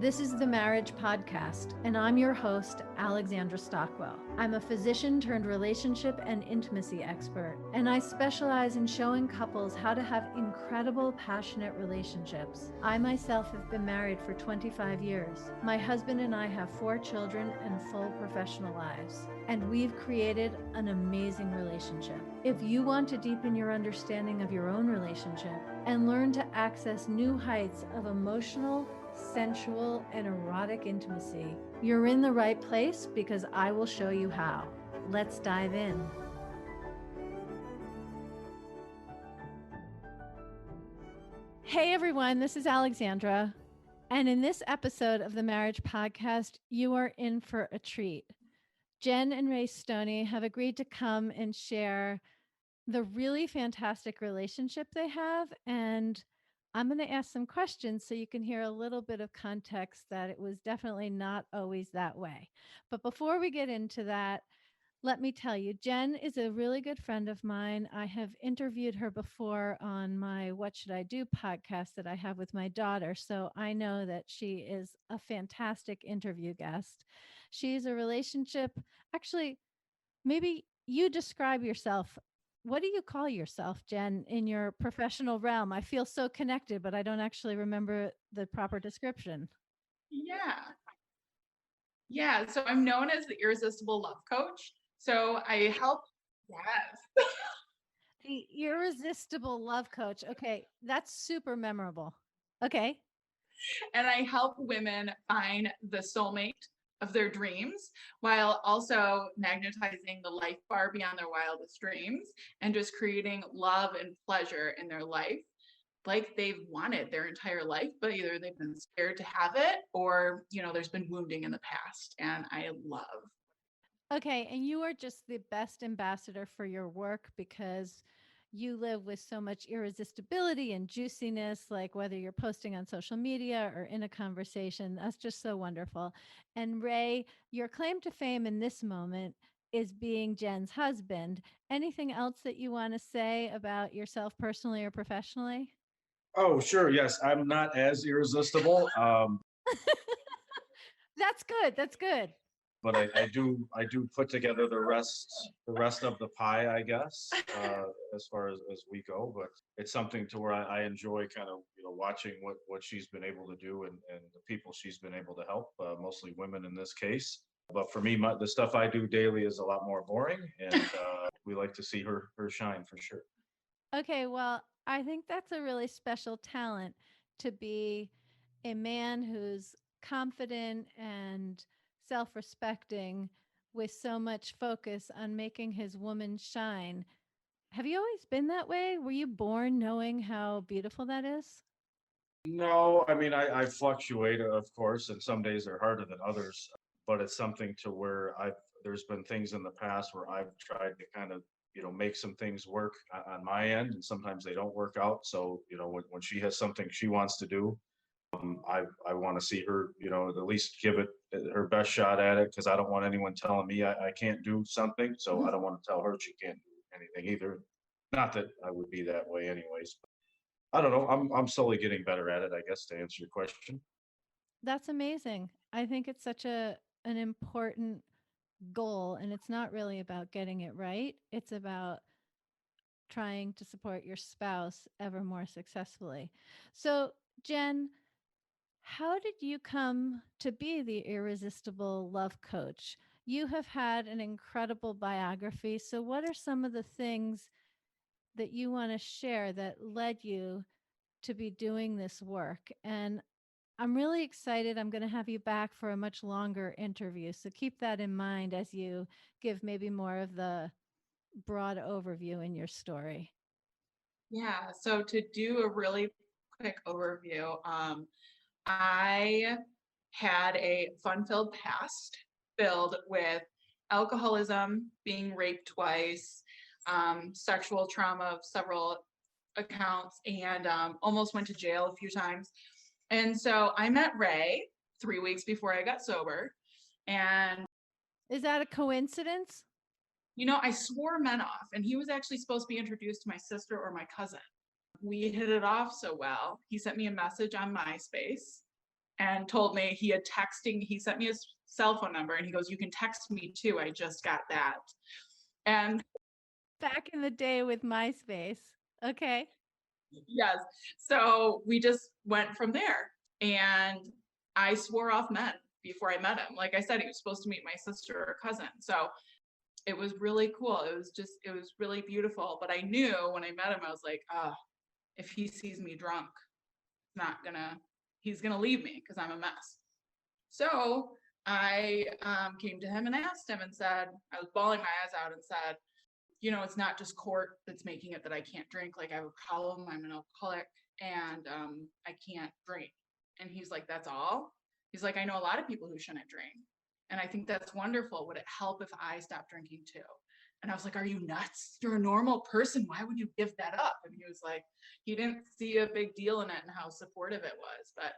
This is the Marriage Podcast, and I'm your host, Alexandra Stockwell. I'm a physician turned relationship and intimacy expert, and I specialize in showing couples how to have incredible, passionate relationships. I myself have been married for 25 years. My husband and I have 4 children and full professional lives, and we've created an amazing relationship. If you want to deepen your understanding of your own relationship and learn to access new heights of emotional, sensual, and erotic intimacy, you're in the right place because I will show you how. Let's dive in. Hey everyone, this is Alexandra. And in this episode of the Marriage Podcast, you are in for a treat. Jen and Ray Stoney have agreed to come and share the really fantastic relationship they have, and I'm going to ask some questions so you can hear a little bit of context that it was definitely not always that way. But before we get into that, let me tell you, Jen is a really good friend of mine. I have interviewed her before on my What Should I Do podcast that I have with my daughter. So I know that she is a fantastic interview guest. She's a relationship, actually, maybe you describe yourself. What do you call yourself, Jen, in your professional realm? I feel so connected, but I don't actually remember the proper description. Yeah. So I'm known as the Irresistible Love Coach. So I help, yes. The Irresistible Love Coach. Okay, that's super memorable. Okay. And I help women find the soulmate of their dreams while also magnetizing the life far beyond their wildest dreams and just creating love and pleasure in their life like they've wanted their entire life, but either they've been scared to have it or, there's been wounding in the past. And I love. Okay, and you are just the best ambassador for your work because you live with so much irresistibility and juiciness, like whether you're posting on social media or in a conversation. That's just so wonderful. And Ray, your claim to fame in this moment is being Jen's husband. Anything else that you want to say about yourself personally or professionally? Oh, sure. Yes, I'm not as irresistible, That's good. That's good. but I do put together the rest of the pie, I guess, as far as we go. But it's something to where I enjoy kind of watching what she's been able to do and the people she's been able to help, mostly women in this case. But for me, the stuff I do daily is a lot more boring, and we like to see her shine for sure. Okay, well, I think that's a really special talent to be a man who's confident and self respecting with so much focus on making his woman shine. Have you always been that way? Were you born knowing how beautiful that is? No, I mean I fluctuate, of course, and some days are harder than others. But it's something to where there's been things in the past where I've tried to kind of make some things work on my end, and sometimes they don't work out. So when she has something she wants to do, I want to see her at least give it her best shot at it, because I don't want anyone telling me I can't do something. So I don't want to tell her she can't do anything either. Not that I would be that way anyways. I don't know. I'm slowly getting better at it, I guess, to answer your question. That's amazing. I think it's such an important goal, and it's not really about getting it right. It's about trying to support your spouse ever more successfully. So, Jen, how did you come to be the Irresistible Love Coach? You have had an incredible biography. So, what are some of the things that you want to share that led you to be doing this work? And I'm really excited. I'm going to have you back for a much longer interview. So, keep that in mind as you give maybe more of the broad overview in your story. Yeah. So to do a really quick overview, I had a fun-filled past filled with alcoholism, being raped twice, sexual trauma of several accounts, and almost went to jail a few times. And so I met Ray 3 weeks before I got sober. And, Is that a coincidence? I swore men off, and he was actually supposed to be introduced to my sister or my cousin. We hit it off so well. He sent me a message on MySpace. and told me he sent me his cell phone number and he goes, "You can text me too. I just got that." And Back in the day with MySpace. Okay. yes, so we just went from there. And I swore off men before I met him. Like I said, he was supposed to meet my sister or cousin. So it was really cool. It was really beautiful. But I knew when I met him, I was like, if he sees me drunk, he's gonna leave me because I'm a mess. So I came to him and asked him and said, I was bawling my eyes out and said, it's not just court that's making it that I can't drink. Like I have a problem. I'm an alcoholic and I can't drink. And he's like, "That's all?" He's like, "I know a lot of people who shouldn't drink. And I think that's wonderful. Would it help if I stopped drinking too?" And I was like, "Are you nuts? You're a normal person. Why would you give that up?" And he was like, he didn't see a big deal in it and how supportive it was. But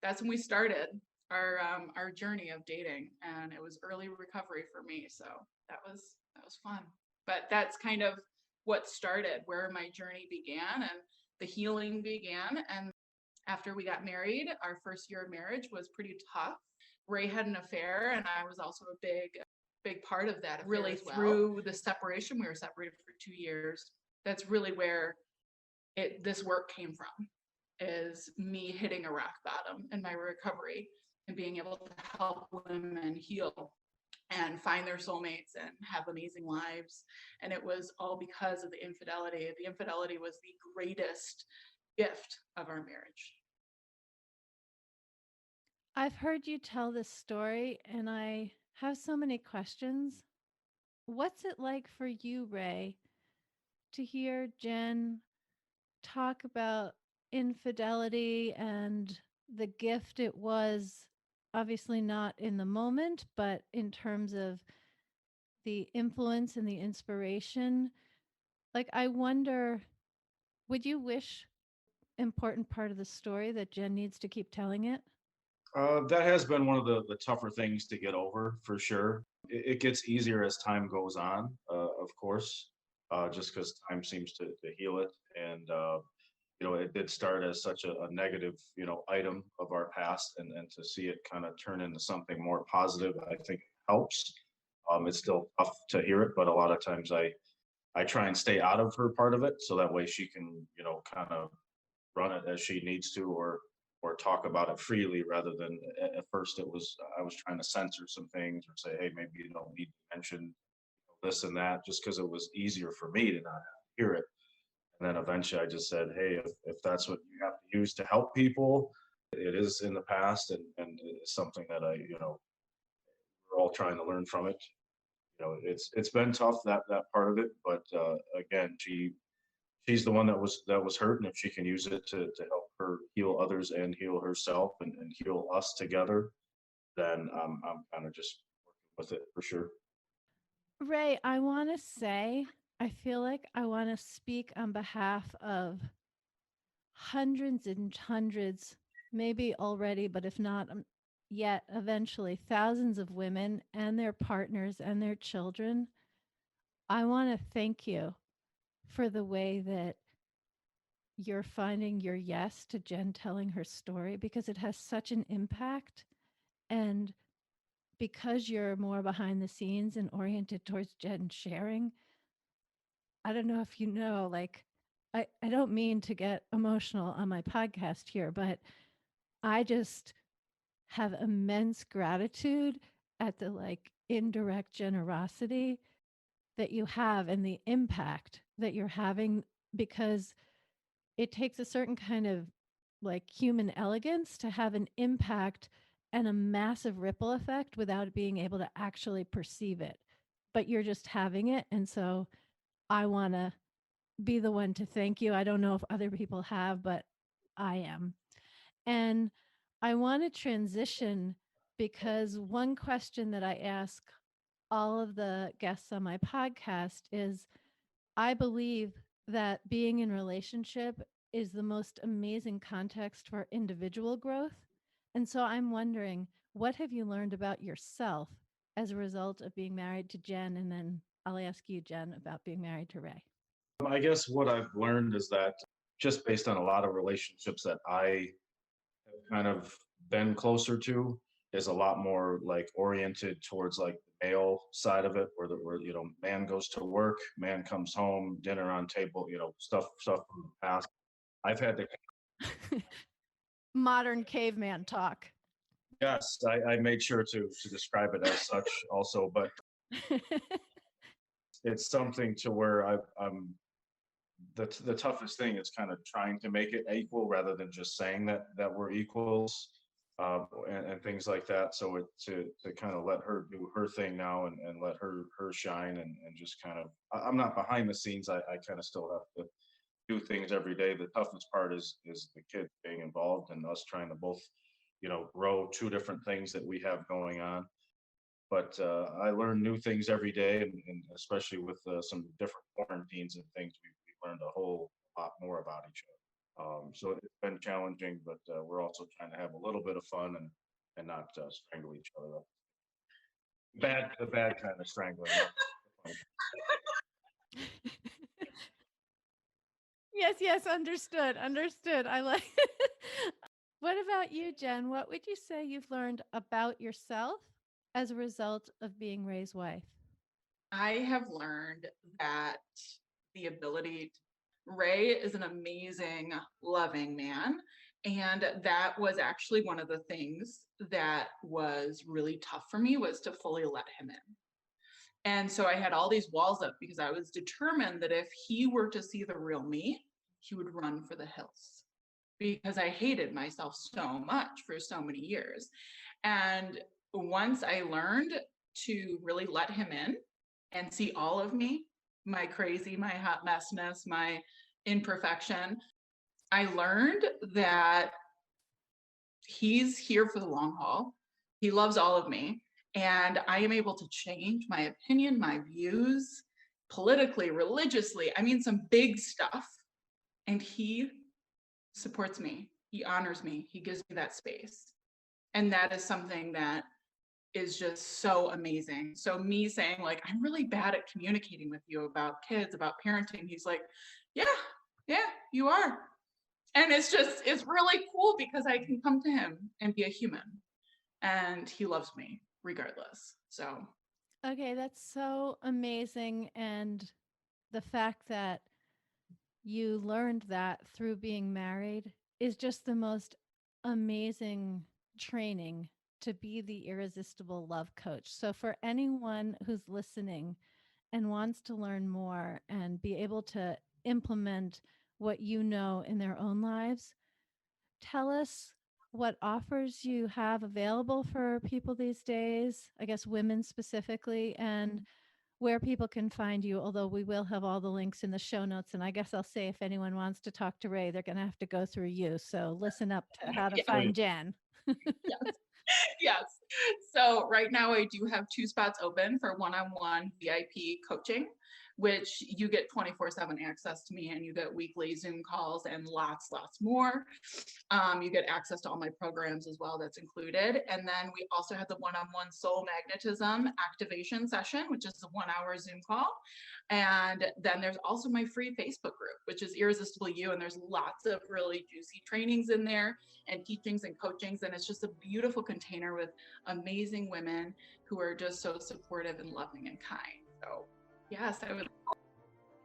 that's when we started our journey of dating, and it was early recovery for me. So that was fun. But that's kind of what started where my journey began and the healing began. And after we got married, our first year of marriage was pretty tough. Ray had an affair, and I was also a big part of that. Really, through the separation, we were separated for 2 years. That's really where this work came from, is me hitting a rock bottom in my recovery and being able to help women heal and find their soulmates and have amazing lives. And it was all because of the infidelity. The infidelity was the greatest gift of our marriage. I've heard you tell this story and I have so many questions. What's it like for you, Ray, to hear Jen talk about infidelity and the gift it was, obviously not in the moment, but in terms of the influence and the inspiration? Like, I wonder, would you wish important part of the story that Jen needs to keep telling it? That has been one of the tougher things to get over for sure. It gets easier as time goes on, of course, just because time seems to heal it. And, it did start as such a negative, item of our past, and to see it kind of turn into something more positive, I think helps. It's still tough to hear it, but a lot of times I try and stay out of her part of it so that way she can, kind of run it as she needs to, or talk about it freely, rather than at first I was trying to censor some things or say, hey, maybe you don't need to mention this and that, just because it was easier for me to not have to hear it. And then eventually I just said, hey, if that's what you have to use to help people, it is in the past, and it's something that we're all trying to learn from it. It's been tough, that part of it, but again, she's the one that was hurt, and if she can use it to help her heal others and heal herself, and heal us together, then I'm kind of just working with it for sure. Ray, I want to say, I feel like I want to speak on behalf of hundreds and hundreds, maybe already, but if not yet, eventually, thousands of women and their partners and their children. I want to thank you for the way that you're finding your yes to Jen telling her story, because it has such an impact. And because you're more behind the scenes and oriented towards Jen sharing, I don't know if you know, like, I don't mean to get emotional on my podcast here, but I just have immense gratitude at the like indirect generosity that you have and the impact that you're having, because it takes a certain kind of like human elegance to have an impact and a massive ripple effect without being able to actually perceive it. But you're just having it. And so I want to be the one to thank you. I don't know if other people have, but I am. And I want to transition, because one question that I ask all of the guests on my podcast is, I believe that being in relationship is the most amazing context for individual growth. And so I'm wondering, what have you learned about yourself as a result of being married to Jen? And then I'll ask you, Jen, about being married to Ray. I guess what I've learned is that, just based on a lot of relationships that I have kind of been closer to is a lot more like oriented towards like the male side of it, where man goes to work, man comes home, dinner on table, stuff from the past. I've had to. Modern caveman talk. Yes, I made sure to describe it as such also, but it's something to where I'm the toughest thing is kind of trying to make it equal rather than just saying that we're equals, and things like that. So to kind of let her do her thing now and let her shine and just kind of I'm not behind the scenes. I kind of still have to do things every day. The toughest part is the kids being involved and us trying to both, grow two different things that we have going on. But I learn new things every day, and especially with some different quarantines and things, we learned a whole lot more about each other. So it's been challenging, but we're also trying to have a little bit of fun and not strangle each other up. The bad kind of strangling. Yes, understood. I like What about you, Jen? What would you say you've learned about yourself as a result of being Ray's wife? I have learned that the ability Ray is an amazing, loving man. And that was actually one of the things that was really tough for me, was to fully let him in. And so I had all these walls up because I was determined that if he were to see the real me, he would run for the hills, because I hated myself so much for so many years. And once I learned to really let him in and see all of me, my crazy, my hot messness, my imperfection, I learned that he's here for the long haul. He loves all of me. And I am able to change my opinion, my views, politically, religiously. I mean, some big stuff. And he supports me. He honors me. He gives me that space. And that is something that is just so amazing. So me saying like, I'm really bad at communicating with you about kids, about parenting. He's like, yeah, you are. And it's really cool because I can come to him and be a human, and he loves me regardless. So. Okay, that's so amazing. And the fact that you learned that through being married is just the most amazing training to be the irresistible love coach. So, for anyone who's listening and wants to learn more and be able to implement what you know in their own lives, tell us what offers you have available for people these days, I guess women specifically, and where people can find you, although we will have all the links in the show notes. And I guess I'll say if anyone wants to talk to Ray, they're going to have to go through you. So listen up to how to find Jen. Yes. Yes. So right now I do have 2 spots open for one-on-one VIP coaching, which you get 24/7 access to me, and you get weekly Zoom calls and lots more. You get access to all my programs as well, that's included. And then we also have the one-on-one soul magnetism activation session, which is a 1-hour Zoom call. And then there's also my free Facebook group, which is Irresistible You. And there's lots of really juicy trainings in there and teachings and coachings. And it's just a beautiful container with amazing women who are just so supportive and loving and kind. So yes, I would.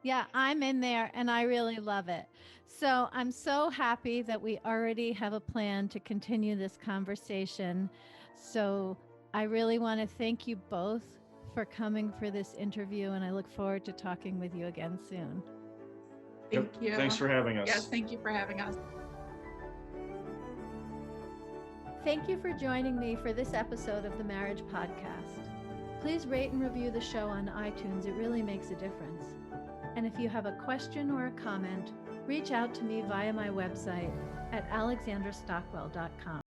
Yeah, I'm in there and I really love it. So I'm so happy that we already have a plan to continue this conversation. So I really want to thank you both for coming for this interview, and I look forward to talking with you again soon. Thank you. Thanks for having us. Yes, thank you for having us. Thank you for joining me for this episode of the Marriage Podcast. Please rate and review the show on iTunes. It really makes a difference. And if you have a question or a comment, reach out to me via my website at alexandrastockwell.com.